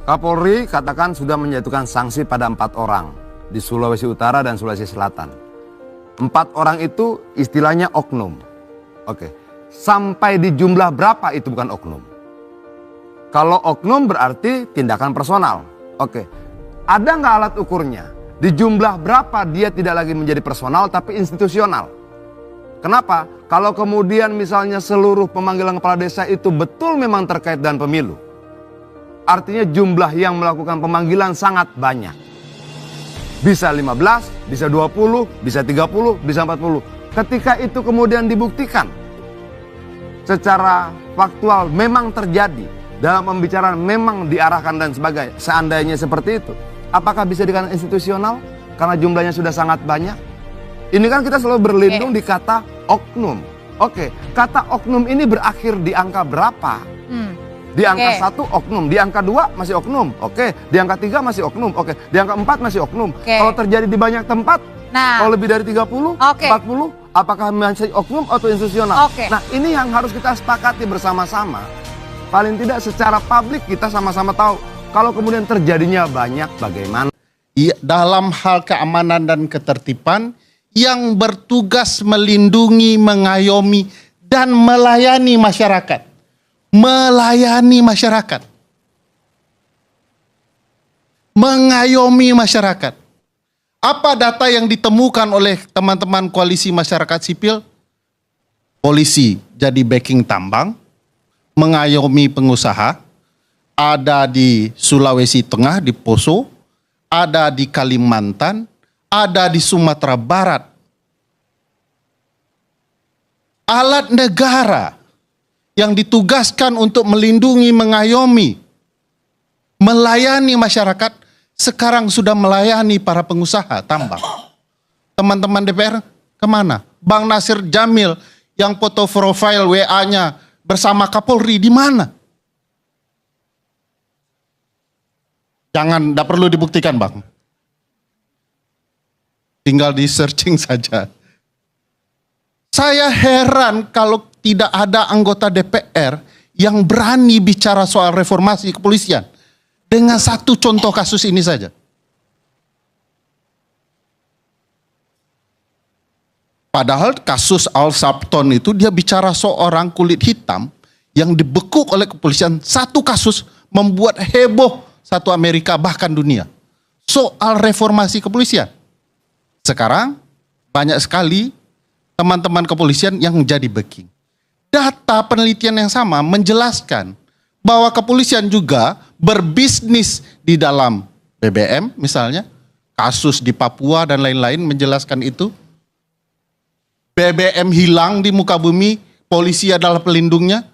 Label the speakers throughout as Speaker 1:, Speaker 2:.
Speaker 1: Kapolri katakan sudah menjatuhkan sanksi pada 4 orang di Sulawesi Utara dan Sulawesi Selatan. 4 orang itu istilahnya oknum. Oke, sampai di jumlah berapa itu bukan oknum. Kalau oknum berarti tindakan personal. Oke, ada nggak alat ukurnya? Di jumlah berapa dia tidak lagi menjadi personal tapi institusional? Kenapa? Kalau kemudian misalnya seluruh pemanggilan kepala desa itu betul memang terkait dengan pemilu, artinya jumlah yang melakukan pemanggilan sangat banyak. Bisa 15, bisa 20, bisa 30, bisa 40. Ketika itu kemudian dibuktikan secara faktual memang terjadi, dalam pembicaraan memang diarahkan dan sebagainya, seandainya seperti itu, apakah bisa dikatakan institusional karena jumlahnya sudah sangat banyak? Ini kan kita selalu berlindung di kata oknum. Oke, kata oknum ini berakhir di angka berapa? Di angka 1 oknum, di angka 2 masih oknum. Oke, di angka 3 masih oknum. Oke, di angka 4 masih oknum. Kalau terjadi di banyak tempat, kalau lebih dari 30, 40, apakah masih oknum atau institusional? Nah, ini yang harus kita sepakati bersama-sama. Paling tidak secara publik kita sama-sama tahu. Kalau kemudian terjadinya banyak, bagaimana?
Speaker 2: Dalam hal keamanan dan ketertiban, yang bertugas melindungi, mengayomi, dan melayani masyarakat. Melayani masyarakat. Mengayomi masyarakat. Apa data yang ditemukan oleh teman-teman koalisi masyarakat sipil? Polisi jadi backing tambang, mengayomi pengusaha, ada di Sulawesi Tengah, di Poso, ada di Kalimantan, ada di Sumatera Barat. Alat negara yang ditugaskan untuk melindungi, mengayomi, melayani masyarakat, sekarang sudah melayani para pengusaha tambang. Teman-teman DPR kemana? Bang Nasir Jamil yang foto profile WA-nya bersama Kapolri di mana? Jangan, tidak perlu dibuktikan Bang. Tinggal di searching saja. Saya heran kalau tidak ada anggota DPR yang berani bicara soal reformasi kepolisian. Dengan satu contoh kasus ini saja. Padahal kasus Al Sharpton itu dia bicara seorang kulit hitam yang dibekuk oleh kepolisian. Satu kasus membuat heboh satu Amerika bahkan dunia. Soal reformasi kepolisian. Sekarang banyak sekali teman-teman kepolisian yang menjadi backing. Data penelitian yang sama menjelaskan bahwa kepolisian juga berbisnis di dalam BBM misalnya. Kasus di Papua dan lain-lain menjelaskan itu. BBM hilang di muka bumi, polisi adalah pelindungnya.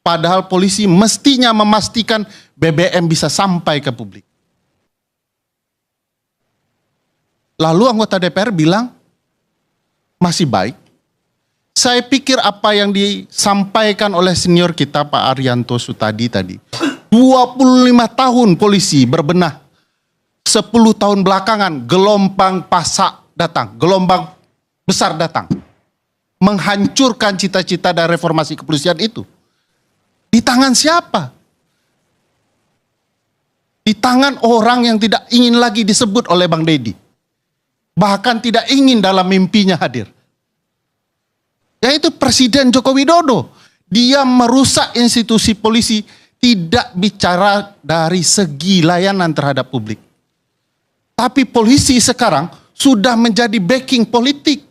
Speaker 2: Padahal polisi mestinya memastikan BBM bisa sampai ke publik. Lalu anggota DPR bilang, masih baik. Saya pikir apa yang disampaikan oleh senior kita Pak Arianto Sutadi tadi. 25 tahun polisi berbenah. 10 tahun belakangan gelombang pasak datang. Gelombang besar datang. Menghancurkan cita-cita dan reformasi kepolisian itu. Di tangan siapa? Di tangan orang yang tidak ingin lagi disebut oleh Bang Deddy. Bahkan tidak ingin dalam mimpinya hadir. Yaitu Presiden Joko Widodo. Dia merusak institusi polisi, tidak bicara dari segi layanan terhadap publik. Tapi polisi sekarang sudah menjadi backing politik.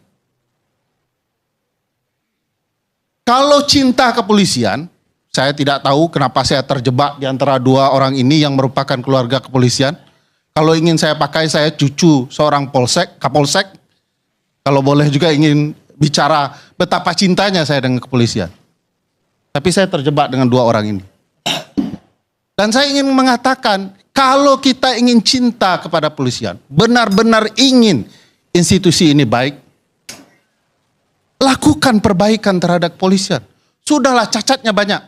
Speaker 2: Kalau cinta kepolisian, saya tidak tahu kenapa saya terjebak di antara dua orang ini yang merupakan keluarga kepolisian. Kalau ingin saya pakai, saya cucu seorang polsek, kapolsek. Kalau boleh juga ingin bicara betapa cintanya saya dengan kepolisian. Tapi saya terjebak dengan dua orang ini. Dan saya ingin mengatakan, kalau kita ingin cinta kepada polisian, benar-benar ingin institusi ini baik, lakukan perbaikan terhadap kepolisian. Sudahlah cacatnya banyak.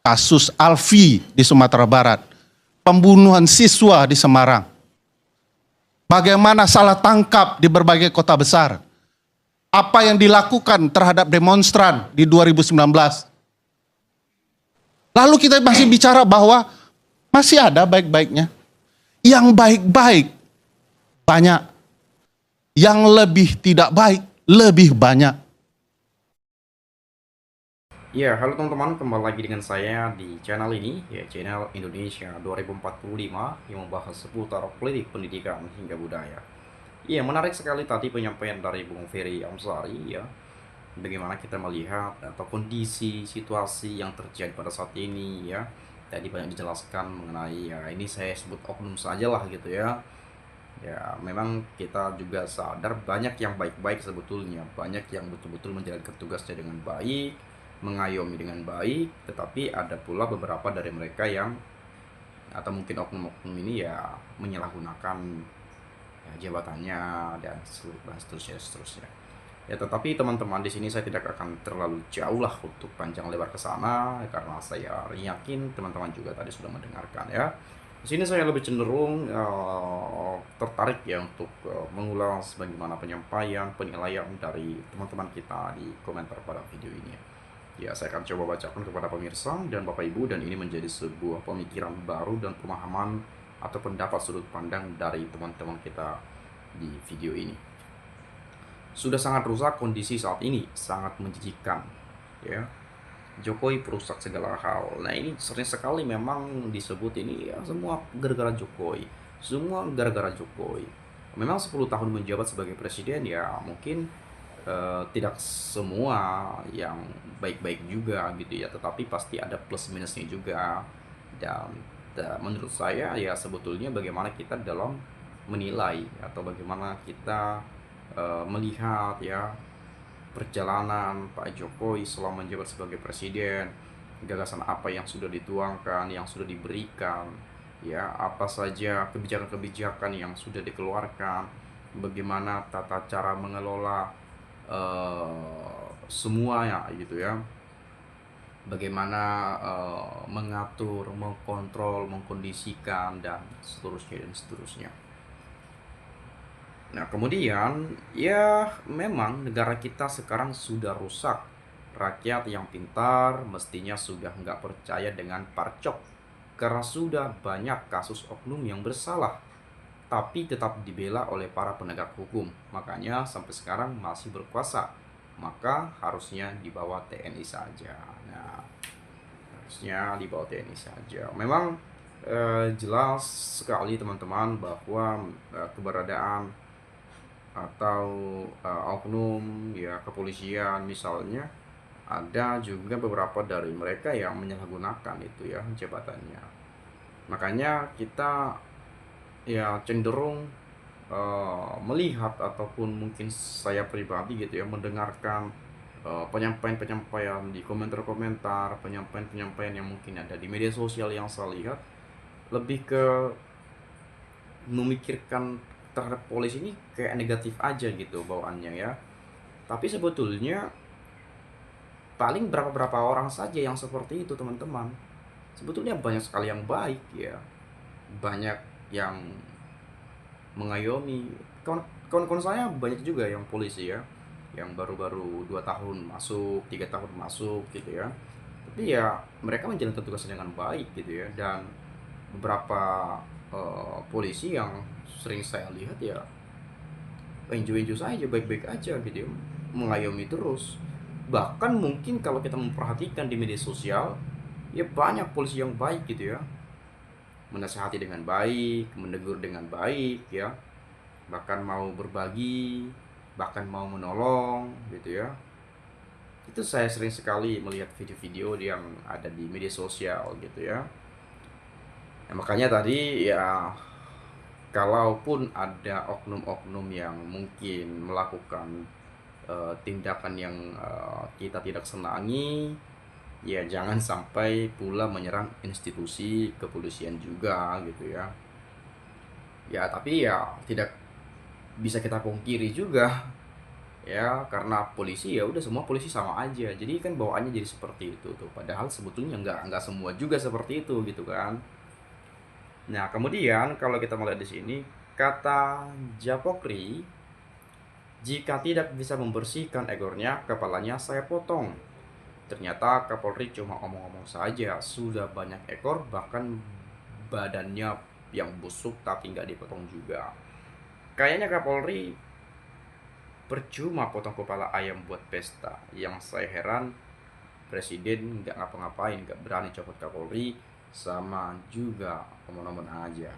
Speaker 2: Kasus Alfi di Sumatera Barat. Pembunuhan siswa di Semarang. Bagaimana salah tangkap di berbagai kota besar. Apa yang dilakukan terhadap demonstran di 2019. Lalu kita masih bicara bahwa Masih ada baik-baiknya. Yang baik-baik banyak. Yang lebih tidak baik lebih banyak.
Speaker 3: Ya, halo teman-teman, kembali lagi dengan saya di channel ini, ya channel Indonesia 2045 yang membahas seputar politik, pendidikan, hingga budaya. Ya, menarik sekali tadi penyampaian dari Bung Ferry Amsari, ya, bagaimana kita melihat atau kondisi situasi yang terjadi pada saat ini, ya. Tadi banyak dijelaskan mengenai, ya ini saya sebut oknum saja lah gitu ya. Ya, memang kita juga sadar banyak yang baik-baik sebetulnya, banyak yang betul-betul menjalankan tugasnya dengan baik, mengayomi dengan baik, tetapi ada pula beberapa dari mereka yang atau mungkin oknum-oknum ini ya menyalahgunakan ya, jabatannya dan seterusnya. Ya, tetapi teman-teman di sini saya tidak akan terlalu jauh lah untuk panjang lebar ke sana karena saya yakin teman-teman juga tadi sudah mendengarkan ya. Di sini saya lebih cenderung tertarik ya untuk mengulas bagaimana penyampaian, penilaian dari teman-teman kita di komentar pada video ini. Ya, saya akan coba bacakan kepada pemirsa dan Bapak Ibu, dan ini menjadi sebuah pemikiran baru dan pemahaman atau pendapat sudut pandang dari teman-teman kita di video ini. Sudah sangat rusak kondisi saat ini, sangat menjijikan, ya. Jokowi perusak segala hal. Nah, ini sering sekali memang disebut ini ya semua gara-gara Jokowi. Semua gara-gara Jokowi. Memang 10 tahun menjabat sebagai presiden ya mungkin tidak semua yang baik-baik juga gitu ya, tetapi pasti ada plus minusnya juga. Dan menurut saya ya sebetulnya bagaimana kita dalam menilai atau bagaimana kita melihat ya perjalanan Pak Jokowi selama menjabat sebagai presiden, gagasan apa yang sudah dituangkan, yang sudah diberikan, ya apa saja kebijakan-kebijakan yang sudah dikeluarkan, bagaimana tata cara mengelola semuanya gitu ya, bagaimana mengatur, mengkontrol, mengkondisikan dan seterusnya. Nah, kemudian ya memang negara kita sekarang sudah rusak. Rakyat yang pintar mestinya sudah nggak percaya dengan parcok karena sudah banyak kasus oknum yang bersalah tapi tetap dibela oleh para penegak hukum. Makanya sampai sekarang masih berkuasa. Maka harusnya di bawah TNI saja. Nah, harusnya di bawah TNI saja. Memang jelas sekali teman-teman bahwa keberadaan atau oknum ya kepolisian misalnya ada juga beberapa dari mereka yang menyalahgunakan itu ya jabatannya. Makanya kita ya cenderung melihat ataupun mungkin saya pribadi gitu ya mendengarkan penyampaian-penyampaian di komentar-komentar, penyampaian-penyampaian yang mungkin ada di media sosial yang saya lihat lebih ke memikirkan terhadap polisi ini kayak negatif aja gitu bawaannya ya. Tapi sebetulnya paling berapa orang saja yang seperti itu teman-teman. Sebetulnya banyak sekali yang baik ya. Banyak yang mengayomi. Kawan-kawan saya banyak juga yang polisi ya. Yang baru-baru 2 tahun masuk, 3 tahun masuk gitu ya. Tapi ya mereka menjalankan tugasnya dengan baik gitu ya. Dan beberapa polisi yang sering saya lihat ya enjoy saja, baik-baik aja gitu ya, mengayomi terus. Bahkan mungkin kalau kita memperhatikan di media sosial ya banyak polisi yang baik gitu ya, menasihati dengan baik, menegur dengan baik ya, bahkan mau berbagi, bahkan mau menolong gitu ya. Itu saya sering sekali melihat video-video yang ada di media sosial gitu ya. Nah, makanya tadi ya kalaupun ada oknum-oknum yang mungkin melakukan tindakan yang kita tidak senangi, ya jangan sampai pula menyerang institusi kepolisian juga gitu ya. Ya tapi ya tidak bisa kita pungkiri juga ya karena polisi ya udah semua polisi sama aja. Jadi kan bawaannya jadi seperti itu tuh. Padahal sebetulnya nggak semua juga seperti itu gitu kan. Nah, kemudian kalau kita melihat di sini, kata Japokri, jika tidak bisa membersihkan ekornya, kepalanya saya potong. Ternyata Kapolri cuma omong-omong saja, sudah banyak ekor, bahkan badannya yang busuk tapi nggak dipotong juga. Kayaknya Kapolri percuma potong kepala ayam buat pesta. Yang saya heran, Presiden nggak ngapa-ngapain, nggak berani copot Kapolri, sama juga omong-omong aja.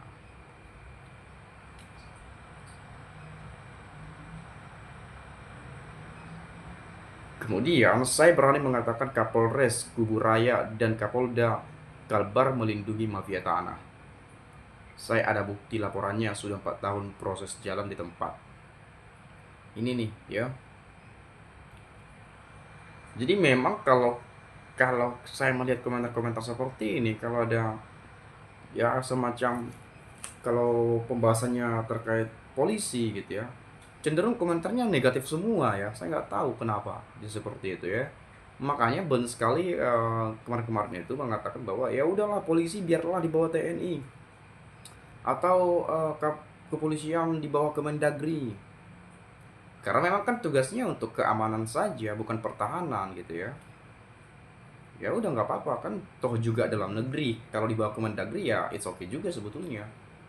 Speaker 3: Kemudian saya berani mengatakan Kapolres Kuburaya dan Kapolda Kalbar melindungi mafia tanah. Saya ada bukti laporannya, sudah 4 tahun proses jalan di tempat. Ini nih ya. Jadi memang kalau saya melihat komentar-komentar seperti ini, kalau ada ya semacam, kalau pembahasannya terkait polisi gitu ya, cenderung komentarnya negatif semua ya. Saya nggak tahu kenapa jadi seperti itu ya. Makanya banyak sekali kemarin-kemarin itu mengatakan bahwa ya udahlah, polisi biarlah di bawah TNI atau kepolisian di bawah Kemendagri, karena memang kan tugasnya untuk keamanan saja, bukan pertahanan gitu ya. Ya udah, nggak apa-apa kan, toh juga dalam negeri. Kalau di bawah Kemendagri ya it's okay juga sebetulnya,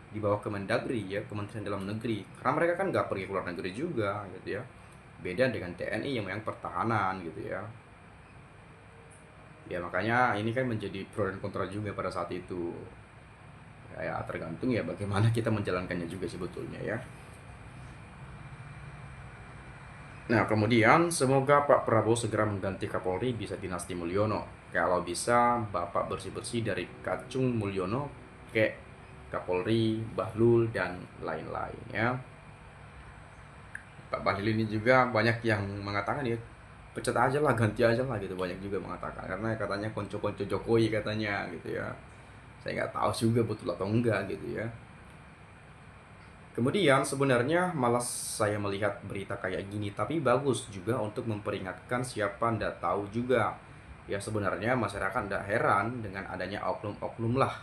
Speaker 3: di bawah Kemendagri ya, Kementerian Dalam Negeri, karena mereka kan nggak pergi keluar negeri juga gitu ya. Beda dengan TNI yang pertahanan gitu ya. Ya makanya ini kan menjadi pro dan kontra juga pada saat itu. Ya tergantung ya bagaimana kita menjalankannya juga sebetulnya ya. Nah kemudian semoga Pak Prabowo segera mengganti Kapolri, bisa dinasti Mulyono. Kalau bisa Bapak bersih-bersih dari Kacung Mulyono ke Kapolri, Bahlul, dan lain-lain ya. Pak Bahlil ini juga banyak yang mengatakan ya pecat aja lah, ganti aja lah gitu, banyak juga mengatakan, karena katanya konco-konco Jokowi katanya gitu ya. Saya nggak tahu juga betul atau enggak gitu ya. Kemudian sebenarnya malas saya melihat berita kayak gini, tapi bagus juga untuk memperingatkan siapa ndak tahu juga. Ya sebenarnya masyarakat ndak heran dengan adanya oknum-oknum lah.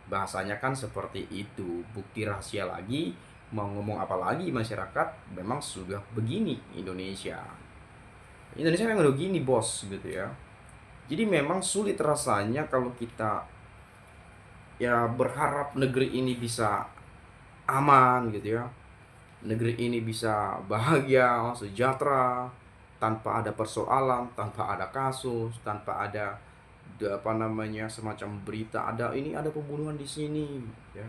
Speaker 3: Bahasanya kan seperti itu, bukti rahasia lagi, mau ngomong apa lagi, masyarakat memang sudah begini Indonesia. Indonesia memang udah gini bos gitu ya. Jadi memang sulit rasanya kalau kita ya berharap negeri ini bisa aman gitu ya, negeri ini bisa bahagia, sejahtera, tanpa ada persoalan, tanpa ada kasus, tanpa ada semacam berita ada ini, ada pembunuhan di sini ya,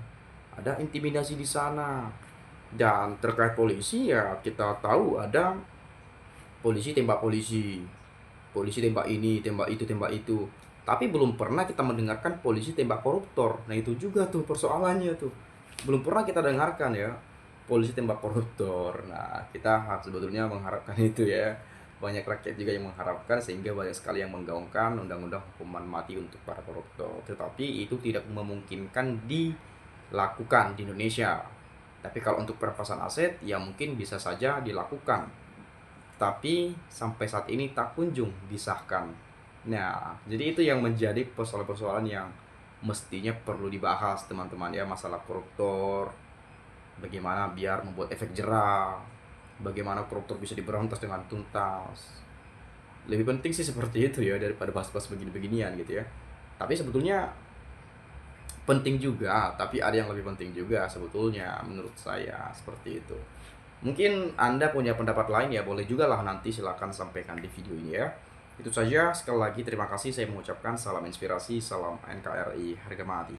Speaker 3: ada intimidasi di sana. Dan terkait polisi ya kita tahu ada polisi tembak polisi, polisi tembak ini, tembak itu, tembak itu. Tapi belum pernah kita mendengarkan polisi tembak koruptor. Nah itu juga tuh persoalannya tuh. Belum pernah kita dengarkan ya, polisi tembak koruptor. Nah kita sebetulnya mengharapkan itu ya. Banyak rakyat juga yang mengharapkan, sehingga banyak sekali yang menggaungkan undang-undang hukuman mati untuk para koruptor. Tetapi itu tidak memungkinkan dilakukan di Indonesia. Tapi kalau untuk perampasan aset ya mungkin bisa saja dilakukan. Tapi sampai saat ini tak kunjung disahkan. Nah, jadi itu yang menjadi persoalan-persoalan yang mestinya perlu dibahas teman-teman ya, masalah koruptor. Bagaimana biar membuat efek jerah, bagaimana koruptor bisa diberantas dengan tuntas. Lebih penting sih seperti itu ya, daripada bahas-bahas begini-beginian gitu ya. Tapi sebetulnya penting juga, tapi ada yang lebih penting juga sebetulnya menurut saya, seperti itu. Mungkin Anda punya pendapat lain ya, boleh juga lah, nanti silahkan sampaikan di video ini ya. Itu saja, sekali lagi terima kasih, saya mengucapkan salam inspirasi, salam NKRI, harga mati.